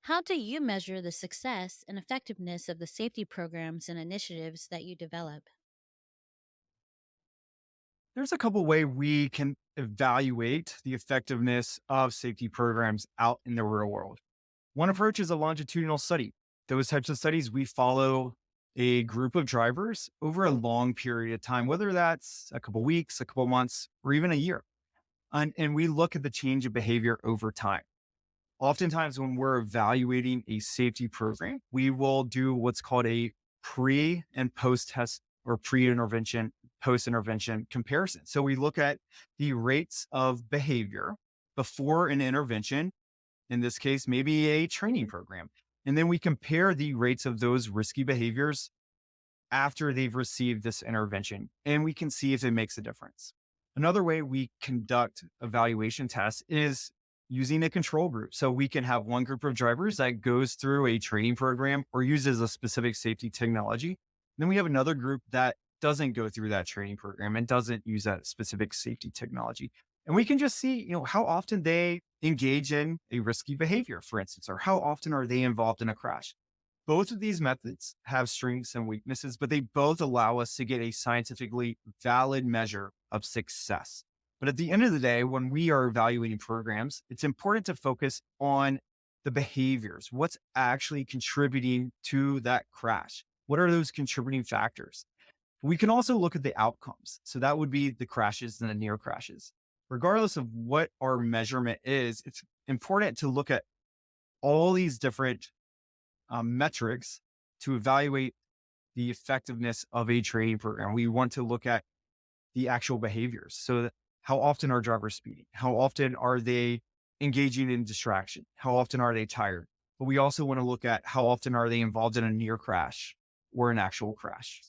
How do you measure the success and effectiveness of the safety programs and initiatives that you develop? There's a couple way we can evaluate the effectiveness of safety programs out in the real world. One approach is a longitudinal study. Those types of studies, we follow a group of drivers over a long period of time, whether that's a couple weeks, a couple months, or even a year. And we look at the change of behavior over time. Oftentimes, when we're evaluating a safety program, we will do what's called a pre and post test or pre intervention, post intervention comparison. So we look at the rates of behavior before an intervention, in this case, maybe a training program. And then we compare the rates of those risky behaviors after they've received this intervention, and we can see if it makes a difference. Another way we conduct evaluation tests is using a control group. So we can have one group of drivers that goes through a training program or uses a specific safety technology. Then we have another group that doesn't go through that training program and doesn't use that specific safety technology. And we can just see, how often they engage in a risky behavior, for instance, or how often are they involved in a crash. Both of these methods have strengths and weaknesses, but they both allow us to get a scientifically valid measure of success. But at the end of the day, when we are evaluating programs, it's important to focus on the behaviors. What's actually contributing to that crash? What are those contributing factors? We can also look at the outcomes. So that would be the crashes and the near crashes. Regardless of what our measurement is, it's important to look at all these different metrics to evaluate the effectiveness of a training program. We want to look at the actual behaviors. So, how often are drivers speeding? How often are they engaging in distraction? How often are they tired? But we also want to look at how often are they involved in a near crash or an actual crash.